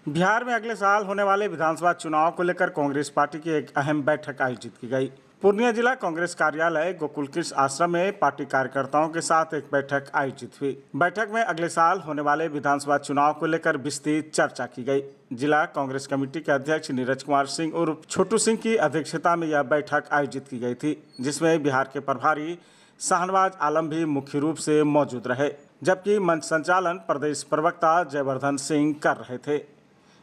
बिहार में अगले साल होने वाले विधानसभा चुनाव को लेकर कांग्रेस पार्टी की एक अहम बैठक आयोजित की गई। पूर्णिया जिला कांग्रेस कार्यालय गोकुल कृष्ण आश्रम में पार्टी कार्यकर्ताओं के साथ एक बैठक आयोजित हुई। बैठक में अगले साल होने वाले विधानसभा चुनाव को लेकर विस्तृत चर्चा की गई। जिला कांग्रेस कमेटी के अध्यक्ष नीरज कुमार सिंह उर्फ छोटू सिंह की अध्यक्षता में यह बैठक आयोजित की गई थी, जिसमें बिहार के प्रभारी शाहनवाज आलम भी मुख्य रूप से मौजूद रहे, जबकि मंच संचालन प्रदेश प्रवक्ता जयवर्धन सिंह कर रहे थे।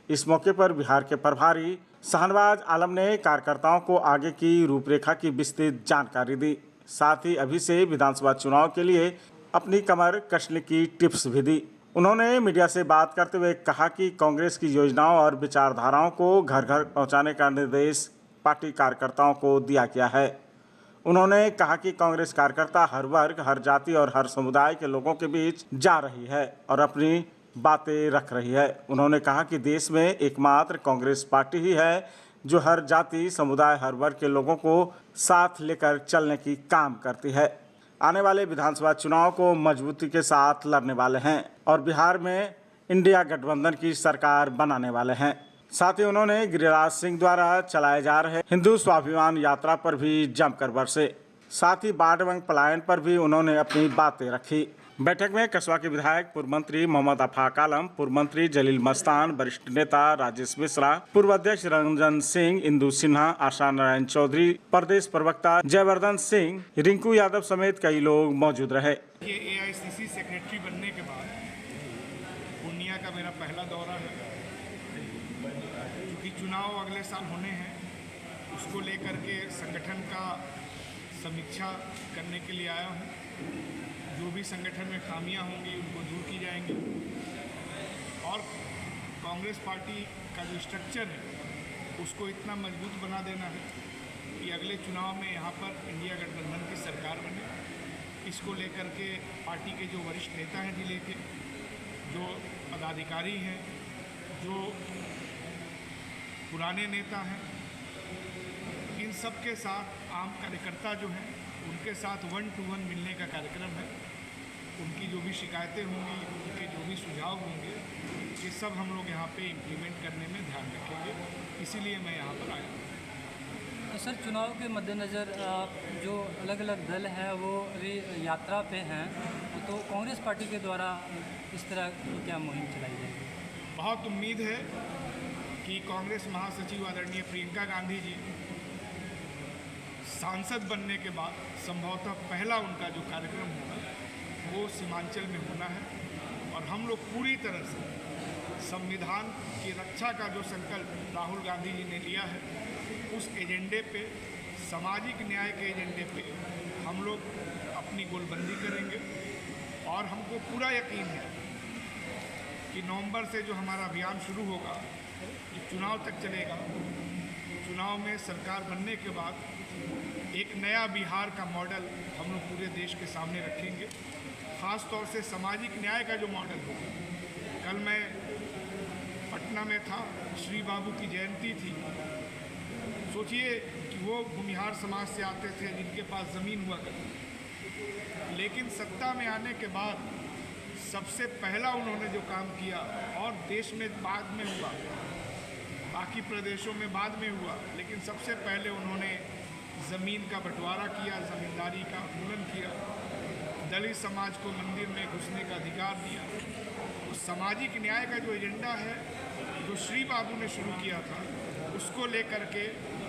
इस मौके पर बिहार के प्रभारी शाहनवाज आलम ने कार्यकर्ताओं को आगे की रूपरेखा की विस्तृत जानकारी दी। साथ ही अभी से विधानसभा चुनाव के लिए अपनी कमर कसने की टिप्स भी दी। उन्होंने मीडिया से बात करते हुए कहा कि कांग्रेस की योजनाओं और विचारधाराओं को घर घर पहुंचाने का निर्देश पार्टी कार्यकर्ताओं को दिया गया है। उन्होंने कहा कि कांग्रेस कार्यकर्ता हर वर्ग, हर जाति और हर समुदाय के लोगों के बीच जा रही है और अपनी बातें रख रही है। उन्होंने कहा कि देश में एकमात्र कांग्रेस पार्टी ही है जो हर जाति, समुदाय, हर वर्ग के लोगों को साथ लेकर चलने की काम करती है। आने वाले विधानसभा चुनाव को मजबूती के साथ लड़ने वाले हैं और बिहार में इंडिया गठबंधन की सरकार बनाने वाले हैं। साथ ही उन्होंने गिरिराज सिंह द्वारा चलाए जा रहे हिंदू स्वाभिमान यात्रा पर भी जमकर बरसे। साथ ही बाढ़ एवं पलायन पर भी उन्होंने अपनी बातें रखी। बैठक में कसबा के विधायक पूर्व मंत्री मोहम्मद आफाक आलम, पूर्व मंत्री जलील मस्तान, वरिष्ठ नेता राजेश मिश्रा, पूर्व अध्यक्ष रंजन सिंह, इंदु सिन्हा, आशा नारायण चौधरी, प्रदेश प्रवक्ता जयवर्धन सिंह, रिंकू यादव समेत कई लोग मौजूद रहे। ये एआईसीसी सेक्रेटरी बनने के बाद पूर्णिया का मेरा पहला दौरा है, क्योंकि चुनाव अगले साल होने हैं। उसको लेकर के संगठन का समीक्षा करने के लिए आया हूँ। जो भी संगठन में खामियां होंगी उनको दूर की जाएंगी और कांग्रेस पार्टी का जो स्ट्रक्चर है उसको इतना मजबूत बना देना है कि अगले चुनाव में यहाँ पर इंडिया गठबंधन की सरकार बने। इसको लेकर के पार्टी के जो वरिष्ठ नेता हैं जिले के, जो पदाधिकारी हैं, जो पुराने नेता हैं, इन सब के साथ आम कार्यकर्ता जो हैं उनके साथ 1-to-1 मिलने का कार्यक्रम है। उनकी जो भी शिकायतें होंगी, उनके जो भी सुझाव होंगे, ये सब हम लोग यहाँ पे इम्प्लीमेंट करने में ध्यान रखेंगे। इसीलिए मैं यहाँ पर आया हूँ। सर, चुनाव के मद्देनज़र जो अलग अलग दल हैं वो यात्रा पे हैं, तो कांग्रेस पार्टी के द्वारा इस तरह की क्या मुहिम चलाई जाएगी? बहुत उम्मीद है कि कांग्रेस महासचिव आदरणीय प्रियंका गांधी जी सांसद बनने के बाद संभवतः पहला उनका जो कार्यक्रम होगा वो सीमांचल में होना है और हम लोग पूरी तरह से संविधान की रक्षा का जो संकल्प राहुल गांधी जी ने लिया है उस एजेंडे पे, सामाजिक न्याय के एजेंडे पे हम लोग अपनी गोलबंदी करेंगे। और हमको पूरा यकीन है कि नवंबर से जो हमारा अभियान शुरू होगा, ये चुनाव तक चलेगा। चुनाव में सरकार बनने के बाद एक नया बिहार का मॉडल हम लोग पूरे देश के सामने रखेंगे। ख़ास तौर से सामाजिक न्याय का जो मॉडल होगा। कल मैं पटना में था, श्री बाबू की जयंती थी। सोचिए कि वो भूमिहार समाज से आते थे जिनके पास ज़मीन हुआ करती, लेकिन सत्ता में आने के बाद सबसे पहला उन्होंने जो काम किया, और देश में बाद में हुआ, बाकी प्रदेशों में बाद में हुआ, लेकिन सबसे पहले उन्होंने ज़मीन का बंटवारा किया, ज़मींदारी का उन्मूलन किया, दलित समाज को मंदिर में घुसने का अधिकार दिया। उस सामाजिक न्याय का जो एजेंडा है जो श्री बाबू ने शुरू किया था, उसको लेकर के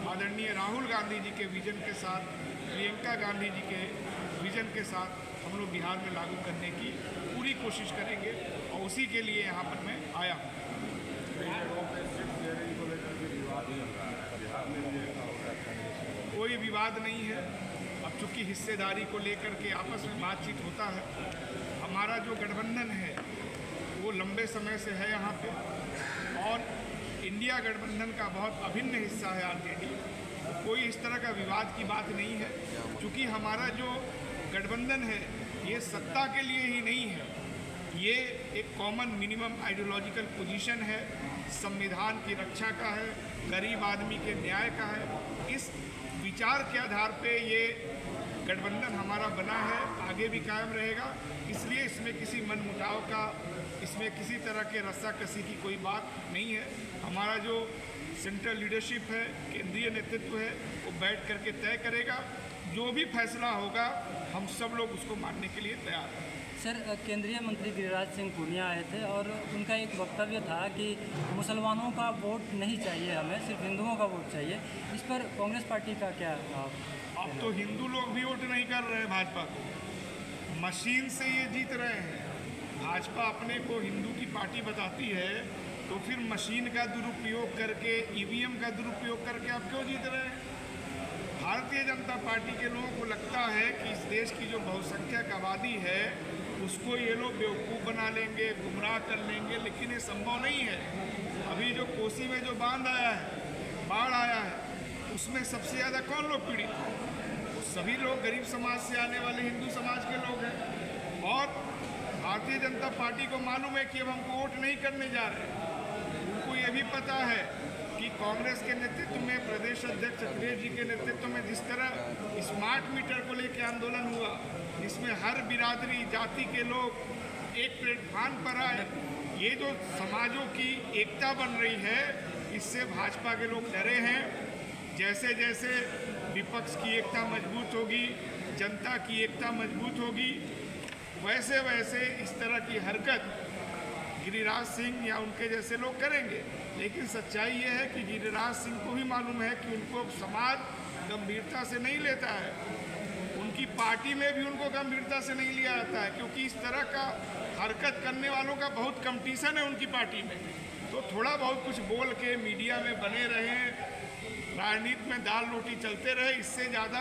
आदरणीय राहुल गांधी जी के विजन के साथ, प्रियंका गांधी जी के विजन के साथ हम लोग बिहार में लागू करने की पूरी कोशिश करेंगे और उसी के लिए यहाँ पर मैं आया हूँ। कोई विवाद नहीं है। अब चूँकि हिस्सेदारी को लेकर के आपस में बातचीत होता है, हमारा जो गठबंधन है वो लंबे समय से है यहाँ पे और इंडिया गठबंधन का बहुत अभिन्न हिस्सा है आरजेडी। कोई इस तरह का विवाद की बात नहीं है। चूँकि हमारा जो गठबंधन है ये सत्ता के लिए ही नहीं है, ये एक कॉमन मिनिमम आइडियोलॉजिकल पोजीशन है, संविधान की रक्षा का है, गरीब आदमी के न्याय का है। इस विचार के आधार पे ये गठबंधन हमारा बना है, आगे भी कायम रहेगा। इसलिए इसमें किसी मनमुटाव का इसमें किसी तरह के रस्साकसी की कोई बात नहीं है। हमारा जो सेंट्रल लीडरशिप है, केंद्रीय नेतृत्व है, वो बैठ करके तय करेगा। जो भी फैसला होगा हम सब लोग उसको मानने के लिए तैयार हैं। सर, केंद्रीय मंत्री गिरिराज सिंह पूर्णिया आए थे और उनका एक वक्तव्य था कि मुसलमानों का वोट नहीं चाहिए, हमें सिर्फ हिंदुओं का वोट चाहिए। इस पर कांग्रेस पार्टी का क्या? अब तो हिंदू लोग भी वोट नहीं कर रहे हैं भाजपा को, मशीन से ये जीत रहे हैं। भाजपा अपने को हिंदू की पार्टी बताती है, तो फिर मशीन का दुरुपयोग करके, ईवीएम का दुरुपयोग करके आप क्यों जीत रहे हैं? भारतीय जनता पार्टी के लोगों को लगता है कि इस देश की जो बहुसंख्यक आबादी है उसको ये लोग बेवकूफ़ बना लेंगे, गुमराह कर लेंगे, लेकिन ये संभव नहीं है। अभी जो कोसी में जो बांध आया है, बाढ़ आया है, उसमें सबसे ज़्यादा कौन लोग पीड़ित हैं? सभी लोग गरीब समाज से आने वाले हिंदू समाज के लोग हैं। और भारतीय जनता पार्टी को मालूम है कि अब हमको वोट नहीं करने जा रहे हैं। उनको ये भी पता है कि कांग्रेस के नेतृत्व में, प्रदेश अध्यक्ष अखिलेश जी के नेतृत्व में जिस तरह स्मार्ट मीटर को लेकर आंदोलन हुआ, जिसमें हर बिरादरी जाति के लोग एक प्लेटफार्म पर आए, ये जो समाजों की एकता बन रही है, इससे भाजपा के लोग डरे हैं। जैसे जैसे विपक्ष की एकता मजबूत होगी, जनता की एकता मजबूत होगी, वैसे वैसे इस तरह की हरकत गिरिराज सिंह या उनके जैसे लोग करेंगे। लेकिन सच्चाई ये है कि गिरिराज सिंह को भी मालूम है कि उनको समाज गंभीरता से नहीं लेता है, उनकी पार्टी में भी उनको गंभीरता से नहीं लिया जाता है, क्योंकि इस तरह का हरकत करने वालों का बहुत कंपटीशन है उनकी पार्टी में। तो थोड़ा बहुत कुछ बोल के मीडिया में बने रहें, राजनीति में दाल रोटी चलते रहे, इससे ज़्यादा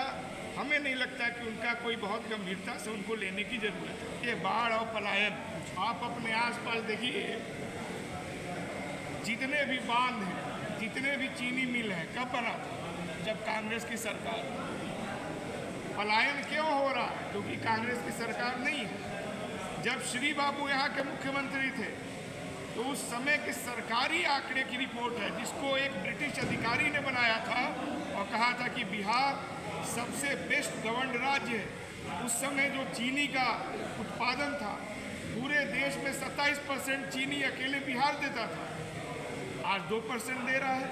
हमें नहीं लगता कि उनका कोई बहुत गंभीरता से उनको लेने की ज़रूरत है। ये बाढ़ और पलायन आप अपने आसपास देखिए, जितने भी बांध हैं, जितने भी चीनी मिल हैं, कब बना? जब कांग्रेस की सरकार। पलायन क्यों हो रहा है? क्योंकि कांग्रेस की सरकार नहीं है। जब श्री बाबू यहाँ के मुख्यमंत्री थे तो उस समय के सरकारी आंकड़े की रिपोर्ट है, जिसको एक ब्रिटिश अधिकारी ने बनाया था और कहा था कि बिहार सबसे बेस्ट गवर्नड राज्य है। उस समय जो चीनी का उत्पादन था, पूरे देश में 27% चीनी अकेले बिहार देता था, आज 2% दे रहा है।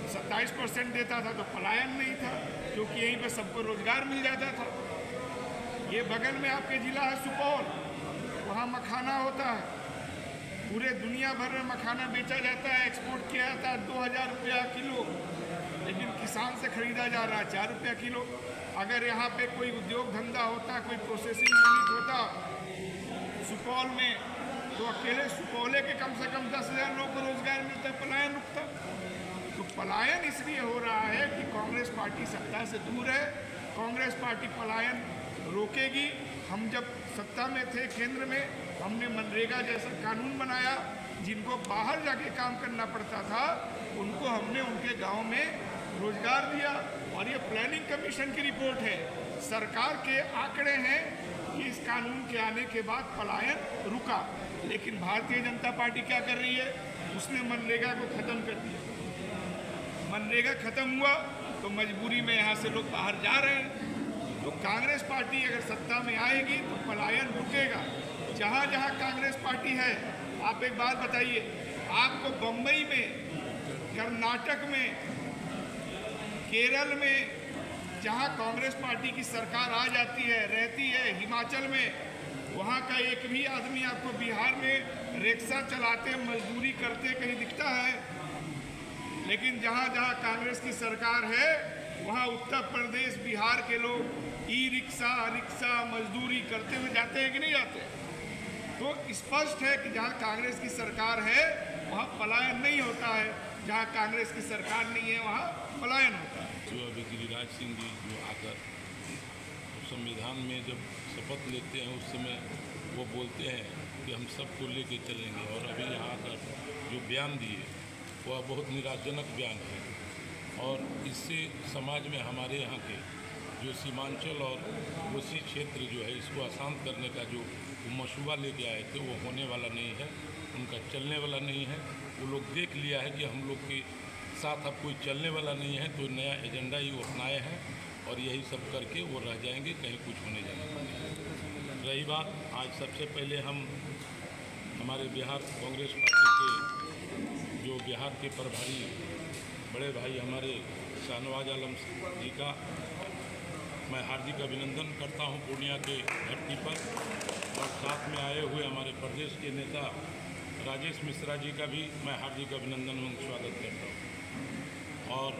27% देता था तो पलायन नहीं था, क्योंकि यहीं पे सबको रोजगार मिल जाता था। ये बगल में आपके जिला है सुपौल, वहाँ मखाना होता है, पूरे दुनिया भर में मखाना बेचा जाता है, एक्सपोर्ट किया जाता है 2000 रुपया किलो, लेकिन किसान से खरीदा जा रहा है 4 रुपया किलो। अगर यहाँ पे कोई उद्योग धंधा होता, कोई प्रोसेसिंग यूनिट होता सुपौल में, तो अकेले सुपौले के कम से कम 10,000 लोगों को रोजगार मिलता, पलायन रुकता। तो पलायन इसलिए हो रहा है कि कांग्रेस पार्टी सत्ता से दूर है। कांग्रेस पार्टी पलायन रोकेगी। हम जब सत्ता में थे केंद्र में, हमने मनरेगा जैसा कानून बनाया, जिनको बाहर जाके काम करना पड़ता था उनको हमने उनके गांव में रोजगार दिया। और ये प्लानिंग कमीशन की रिपोर्ट है, सरकार के आंकड़े हैं कि इस कानून के आने के बाद पलायन रुका। लेकिन भारतीय जनता पार्टी क्या कर रही है? उसने मनरेगा को ख़त्म कर दिया। मनरेगा ख़त्म हुआ तो मजबूरी में यहाँ से लोग बाहर जा रहे हैं। तो कांग्रेस पार्टी अगर सत्ता में आएगी तो पलायन रुकेगा। जहाँ जहाँ कांग्रेस पार्टी है, आप एक बात बताइए, आपको बम्बई में, कर्नाटक में, केरल में, जहाँ कांग्रेस पार्टी की सरकार आ जाती है, रहती है, हिमाचल में, वहाँ का एक भी आदमी आपको बिहार में रिक्शा चलाते, मजदूरी करते कहीं दिखता है? लेकिन जहाँ जहाँ कांग्रेस की सरकार है, वहाँ उत्तर प्रदेश, बिहार के लोग ई रिक्शा, रिक्शा मजदूरी करते हुए जाते हैं कि नहीं जाते? तो स्पष्ट है कि जहाँ कांग्रेस की सरकार है वहाँ पलायन नहीं होता है, जहाँ कांग्रेस की सरकार नहीं है वहाँ पलायन होता है। जो अभी गिरिराज सिंह जी जो आकर संविधान में जब शपथ लेते हैं, उस समय वो बोलते हैं कि हम सबको लेके चलेंगे, और अभी यहाँ आकर जो बयान दिए वह बहुत निराशजनक बयान है। और इससे समाज में हमारे यहाँ के जो सीमांचल और कोसी क्षेत्र जो है, इसको अशांत करने का जो मशुआ लेके आए थे वो होने वाला नहीं है, उनका चलने वाला नहीं है। वो लोग देख लिया है कि हम लोग के साथ अब कोई चलने वाला नहीं है, तो नया एजेंडा ही वो अपनाए हैं और यही सब करके वो रह जाएंगे, कहीं कुछ होने जाने वाला नहीं है। रही बात, आज सबसे पहले हम हमारे बिहार कांग्रेस पार्टी के जो बिहार के प्रभारी बड़े भाई हमारे शाहनवाज आलम जी का मैं हार्दिक अभिनंदन करता हूं पूर्णिया के धरती पर, और साथ में आए हुए हमारे प्रदेश के नेता राजेश मिश्रा जी का भी मैं हार्दिक अभिनंदन एवं स्वागत करता हूं। और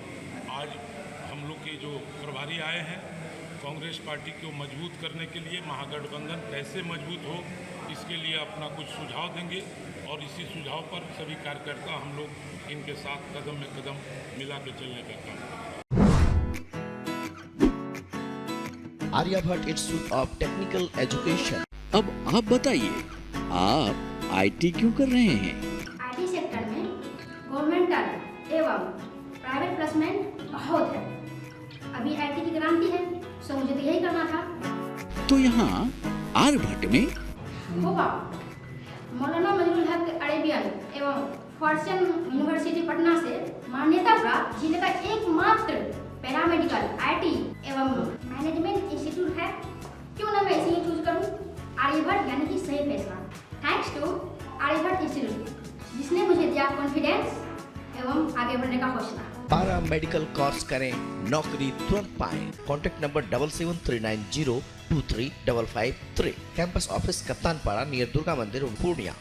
आज हम लोग के जो प्रभारी आए हैं कांग्रेस पार्टी को मजबूत करने के लिए, महागठबंधन कैसे मजबूत हो इसके लिए अपना कुछ सुझाव देंगे, और इसी सुझाव पर सभी कार्यकर्ता हम लोग इनके साथ कदम में कदम मिला के चलने का काम करेंगे। Aryabhatta institute of technical education. अब आप बताइए, आप आईटी क्यों कर रहे हैं? आईटी सेक्टर में गवर्नमेंटल एवं प्राइवेट प्लेसमेंट बहुत है। अभी आईटी की क्रांति है, सो मुझे तो यही करना था। तो यहाँ आर्यभट्ट में होगा मौलाना मजरुल हक अरेबियन एवं फॉर्च्यून यूनिवर्सिटी पटना से मान्यता प्राप्त जिले का एकमात्र पैरामेडिकल आईटी एवं मैनेजमेंट इंस्टीट्यूट है। क्यों ना मैं इसे ही चूज करूं? आर्यभट्ट यानी कि सही फैसला। थैंक्स टू आर्यभट्ट इंस्टीट्यूट जिसने मुझे दिया कॉन्फिडेंस एवं आगे बढ़ने का हौसला। पारा मेडिकल कोर्स करें, नौकरी तुरंत पाएं। Contact number 7739023553। Campus office Kaptanpara near Durga मंदिर पूर्णिया।